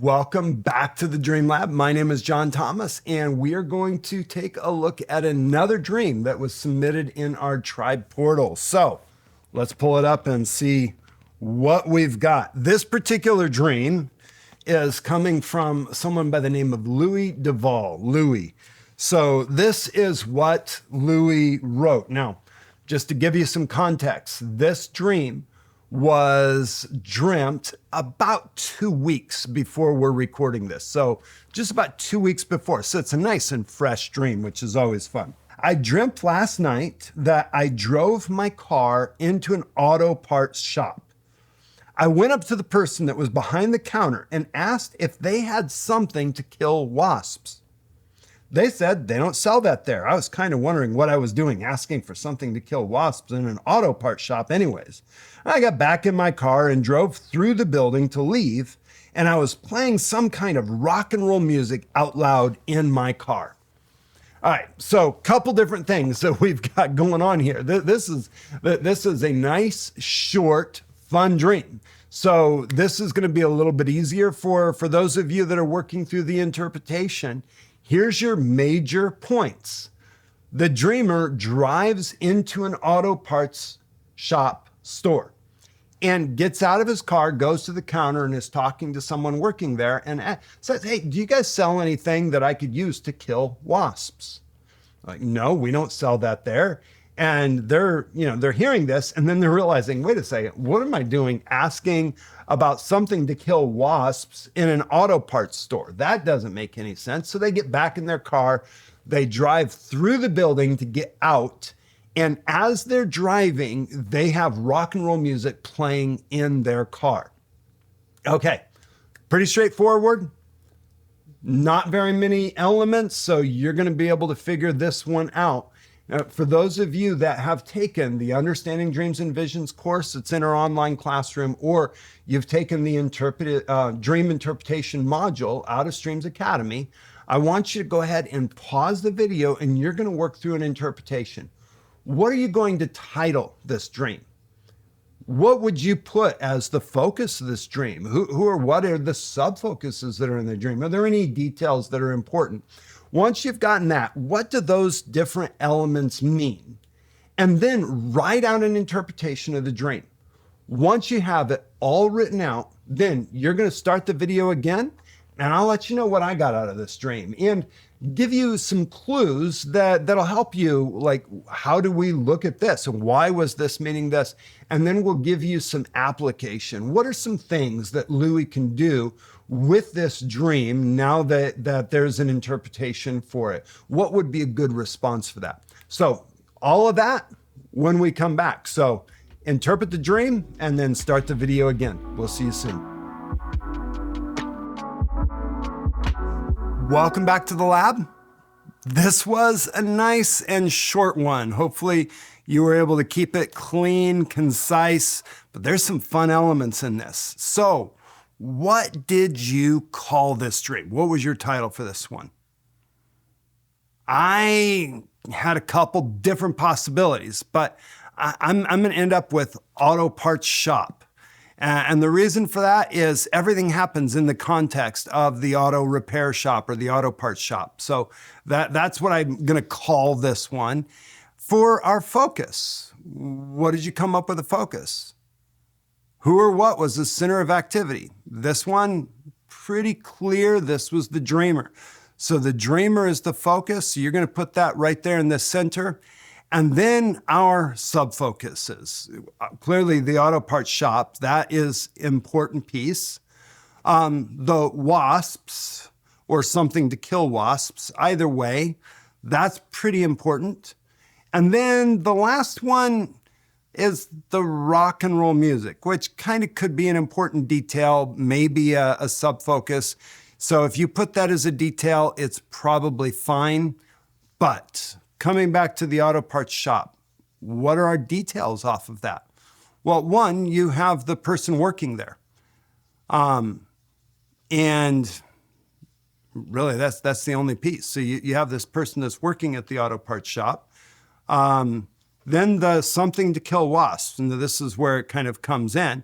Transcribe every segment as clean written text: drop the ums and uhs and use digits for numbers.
Welcome back to the Dream Lab. My name is John Thomas, and we are going to take a look at another dream that was submitted in our tribe portal. So let's pull it up and see what we've got. This particular dream is coming from someone by the name of Louis Duvall. Louis. So this is what Louis wrote. Now, just to give you some context, this dream was dreamt about 2 weeks before we're recording this. So just about 2 weeks before. So it's a nice and fresh dream, which is always fun. I dreamt last night that I drove my car into an auto parts shop. I went up to the person that was behind the counter and asked if they had something to kill wasps. They said they don't sell that there. I was kind of wondering what I was doing, asking for something to kill wasps in an auto parts shop anyways. I got back in my car and drove through the building to leave, and I was playing some kind of rock and roll music out loud in my car. All right, so couple different things that we've got going on here. This is a nice, short, fun dream. So this is going to be a little bit easier for those of you that are working through the interpretation. Here's your major points. The dreamer drives into an auto parts shop store and gets out of his car, goes to the counter and is talking to someone working there and says, "Hey, do you guys sell anything that I could use to kill wasps?" Like, "No, we don't sell that there." And they're hearing this and then they're realizing, wait a second, what am I doing asking about something to kill wasps in an auto parts store? That doesn't make any sense. So they get back in their car, they drive through the building to get out. And as they're driving, they have rock and roll music playing in their car. Okay, pretty straightforward. Not very many elements, so you're going to be able to figure this one out. Now, for those of you that have taken the Understanding Dreams and Visions course, it's in our online classroom, or you've taken the Dream Interpretation module out of Streams Academy, I want you to go ahead and pause the video and you're going to work through an interpretation. What are you going to title this dream? What would you put as the focus of this dream? Who or what are the sub-focuses that are in the dream? Are there any details that are important? Once you've gotten that, what do those different elements mean? And then write out an interpretation of the dream. Once you have it all written out, then you're going to start the video again, and I'll let you know what I got out of this dream and give you some clues that'll help you, like, how do we look at this and why was this meaning this? And then we'll give you some application. What are some things that Louis can do with this dream now that there's an interpretation for it? What would be a good response for that? So all of that when we come back. So interpret the dream and then start the video again. We'll see you soon. Welcome back to the lab. This was a nice and short one. Hopefully you were able to keep it clean, concise, but there's some fun elements in this. So what did you call this dream? What was your title for this one? I had a couple different possibilities, but I'm going to end up with auto parts shop. And the reason for that is everything happens in the context of the auto repair shop or the auto parts shop. So that's what I'm going to call this one. For our focus, what did you come up with a focus? Who or what was the center of activity? This one, pretty clear. This was the dreamer. So the dreamer is the focus. So you're going to put that right there in the center. And then our sub-focuses. Clearly the auto parts shop, that is important piece. The wasps, or something to kill wasps, either way, that's pretty important. And then the last one is the rock and roll music, which kind of could be an important detail, maybe a sub-focus. So if you put that as a detail, it's probably fine. But coming back to the auto parts shop, what are our details off of that? Well, one, you have the person working there. And really that's the only piece. So you have this person that's working at the auto parts shop. Then the something to kill wasps, and this is where it kind of comes in.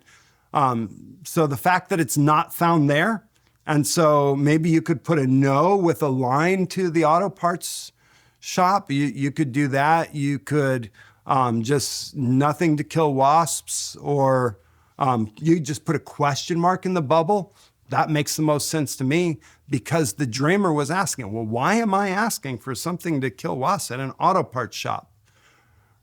So the fact that it's not found there, And so maybe you could put a no with a line to the auto parts shop. You could do that. You could just nothing to kill wasps, or you just put a question mark in the bubble. That makes the most sense to me, because the dreamer was asking, well, why am I asking for something to kill wasps at an auto parts shop?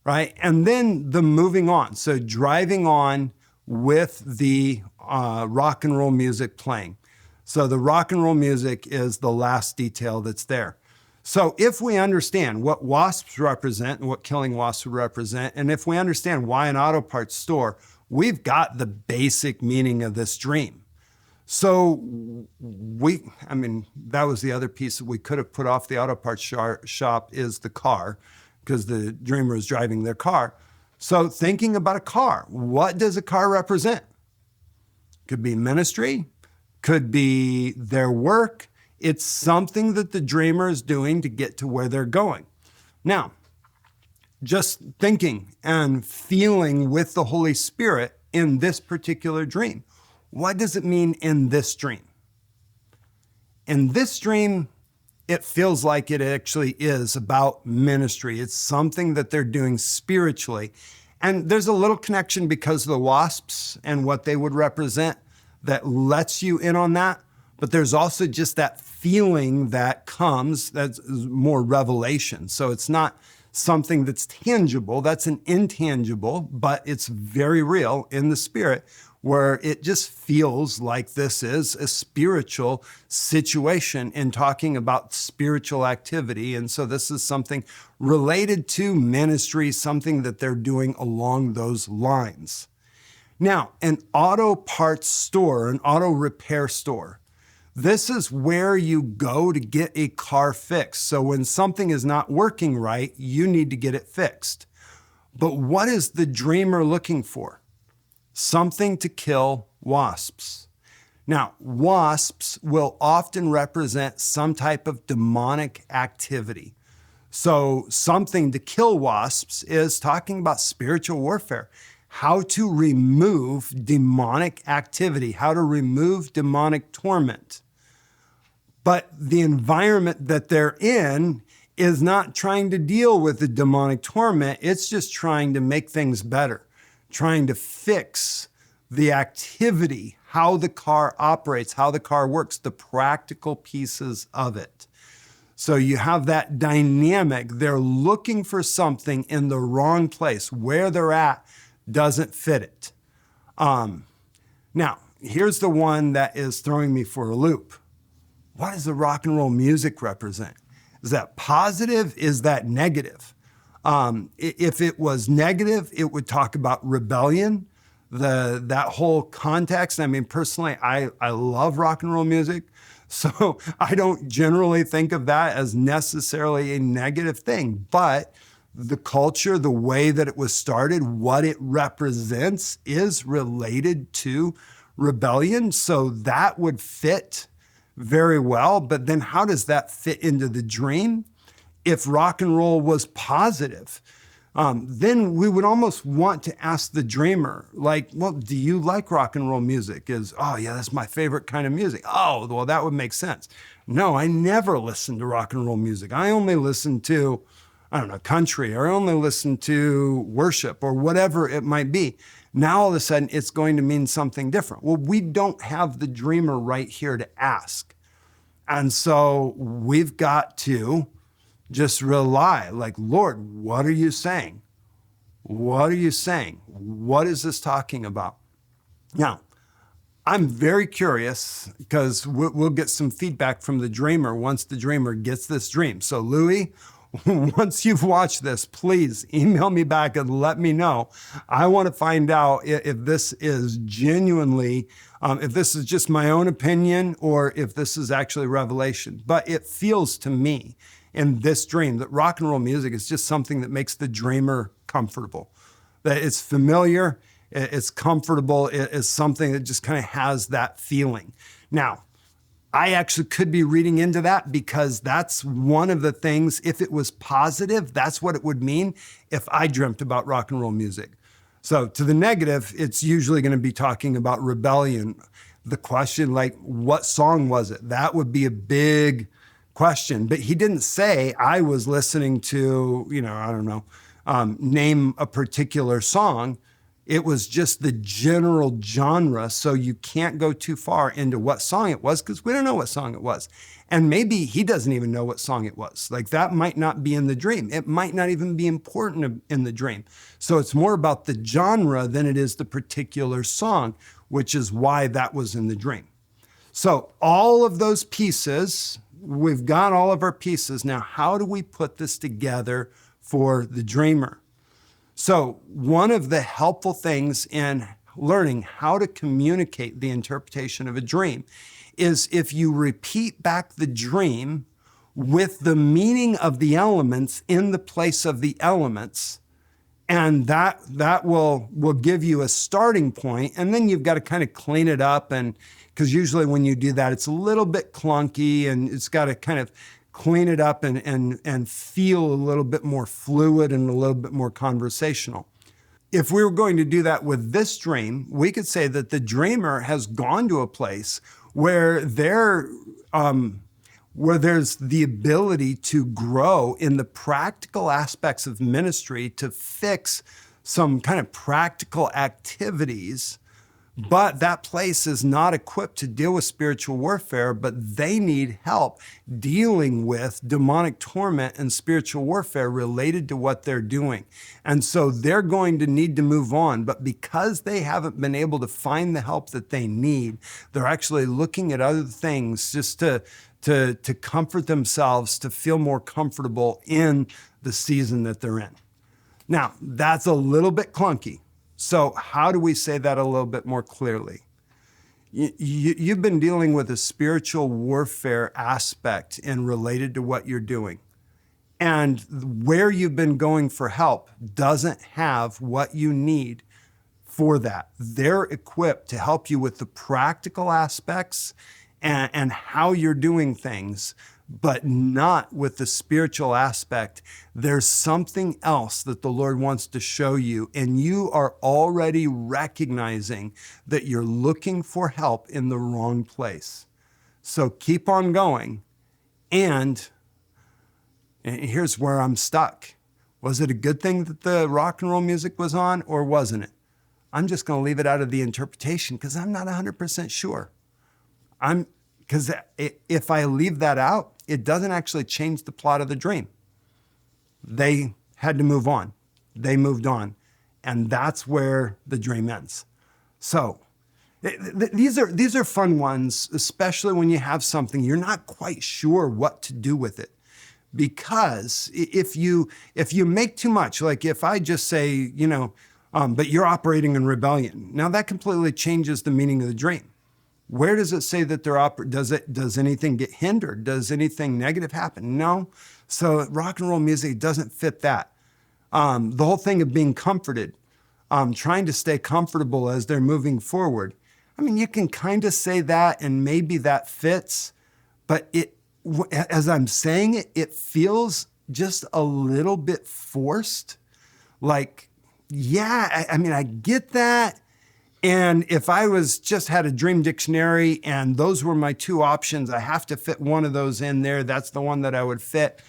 Right? And then the moving on. So driving on with the rock and roll music playing. So the rock and roll music is the last detail that's there. So if we understand what wasps represent and what killing wasps would represent, and if we understand why an auto parts store, we've got the basic meaning of this dream. So that was the other piece that we could have put off the auto parts shop is the car, because the dreamer is driving their car. So thinking about a car, what does a car represent? Could be ministry, could be their work. It's something that the dreamer is doing to get to where they're going. Now, just thinking and feeling with the Holy Spirit in this particular dream. What does it mean in this dream? In this dream, it feels like it actually is about ministry. It's something that they're doing spiritually. And there's a little connection because of the wasps and what they would represent that lets you in on that. But there's also just that feeling that comes, that's more revelation. So it's not something that's tangible, that's an intangible, but it's very real in the spirit, where it just feels like this is a spiritual situation in talking about spiritual activity. And so this is something related to ministry, something that they're doing along those lines. Now, an auto parts store, an auto repair store, this is where you go to get a car fixed. So when something is not working right, you need to get it fixed. But what is the dreamer looking for? Something to kill wasps. Now, wasps will often represent some type of demonic activity. So something to kill wasps is talking about spiritual warfare, how to remove demonic activity, how to remove demonic torment. But the environment that they're in is not trying to deal with the demonic torment. It's just trying to make things better, trying to fix the activity, how the car operates, how the car works, the practical pieces of it. So you have that dynamic. They're looking for something in the wrong place. Where they're at doesn't fit it. Now, here's the one that is throwing me for a loop. What does the rock and roll music represent? Is that positive? Is that negative? If it was negative, it would talk about rebellion, that whole context. I mean, personally, I love rock and roll music, so I don't generally think of that as necessarily a negative thing. But the culture, the way that it was started, what it represents is related to rebellion. So that would fit very well. But then how does that fit into the dream? If rock and roll was positive, then we would almost want to ask the dreamer, like, well, do you like rock and roll music? Oh yeah, that's my favorite kind of music. Oh, well, that would make sense. No, I never listen to rock and roll music. I only listen to, I don't know, country, or I only listen to worship, or whatever it might be. Now, all of a sudden, it's going to mean something different. Well, we don't have the dreamer right here to ask. And so we've got to just rely, like, Lord, what are you saying? What are you saying? What is this talking about? Now, I'm very curious, because we'll get some feedback from the dreamer once the dreamer gets this dream. So Louis, once you've watched this, please email me back and let me know. I want to find out if this is genuinely, if this is just my own opinion, or if this is actually revelation. But it feels to me in this dream that rock and roll music is just something that makes the dreamer comfortable, that it's familiar, it's comfortable, it's something that just kind of has that feeling. Now, I actually could be reading into that, because that's one of the things, if it was positive, that's what it would mean if I dreamt about rock and roll music. So to the negative, it's usually going to be talking about rebellion. the question, like, what song was it? That would be a big question. But he didn't say, I was listening to, I don't know, name a particular song. It was just the general genre. So you can't go too far into what song it was because we don't know what song it was. And maybe he doesn't even know what song it was. Like, that might not be in the dream. It might not even be important in the dream. So it's more about the genre than it is the particular song, which is why that was in the dream. So all of those pieces, we've got all of our pieces. Now, how do we put this together for the dreamer? So one of the helpful things in learning how to communicate the interpretation of a dream is if you repeat back the dream with the meaning of the elements in the place of the elements, and that will give you a starting point, and then you've got to kind of clean it up, and because usually when you do that, it's a little bit clunky, and it's got to kind of clean it up and feel a little bit more fluid and a little bit more conversational. If we were going to do that with this dream, we could say that the dreamer has gone to a place where there's the ability to grow in the practical aspects of ministry to fix some kind of practical activities, but that place is not equipped to deal with spiritual warfare, but they need help dealing with demonic torment and spiritual warfare related to what they're doing. And so they're going to need to move on, but because they haven't been able to find the help that they need, they're actually looking at other things just to comfort themselves, to feel more comfortable in the season that they're in. Now, that's a little bit clunky. So how do we say that a little bit more clearly? You've been dealing with a spiritual warfare aspect and related to what you're doing. And where you've been going for help doesn't have what you need for that. They're equipped to help you with the practical aspects and how you're doing things, but not with the spiritual aspect. There's something else that the Lord wants to show you, and you are already recognizing that you're looking for help in the wrong place. So keep on going. And here's where I'm stuck. Was it a good thing that the rock and roll music was on, or wasn't it? I'm just going to leave it out of the interpretation because I'm not 100% sure. Because if I leave that out, it doesn't actually change the plot of the dream. They had to move on. They moved on. And that's where the dream ends. So these are fun ones, especially when you have something you're not quite sure what to do with it. Because if you make too much, like if I just say, but you're operating in rebellion, now that completely changes the meaning of the dream. Where does it say that they're does anything get hindered? Does anything negative happen? No. So rock and roll music doesn't fit that. The whole thing of being comforted, trying to stay comfortable as they're moving forward. I mean, you can kind of say that and maybe that fits, but as I'm saying it, it feels just a little bit forced. Like, yeah, I mean, I get that. And if I had a dream dictionary and those were my two options, I have to fit one of those in there. That's the one that I would fit.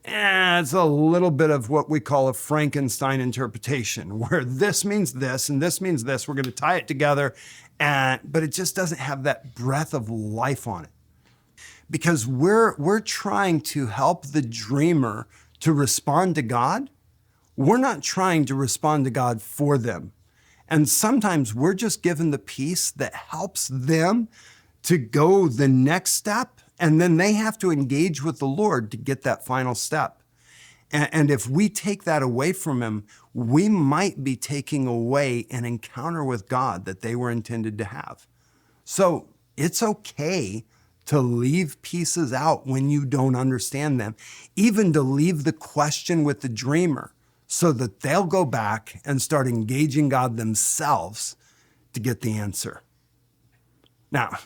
And it's a little bit of what we call a Frankenstein interpretation, where this means this and this means this. We're going to tie it together, but it just doesn't have that breath of life on it. Because we're trying to help the dreamer to respond to God. We're not trying to respond to God for them. And sometimes we're just given the piece that helps them to go the next step, and then they have to engage with the Lord to get that final step. And if we take that away from him, we might be taking away an encounter with God that they were intended to have. So it's okay to leave pieces out when you don't understand them, even to leave the question with the dreamer, so that they'll go back and start engaging God themselves to get the answer. Now,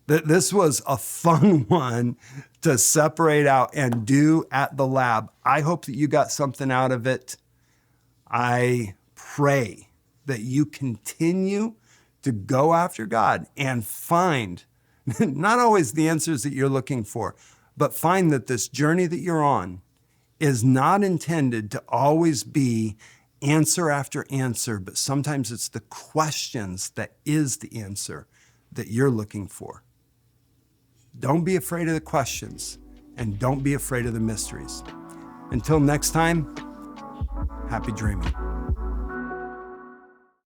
this was a fun one to separate out and do at the lab. I hope that you got something out of it. I pray that you continue to go after God and find not always the answers that you're looking for, but find that this journey that you're on is not intended to always be answer after answer, but sometimes it's the questions that is the answer that you're looking for. Don't be afraid of the questions, and don't be afraid of the mysteries. Until next time, happy dreaming.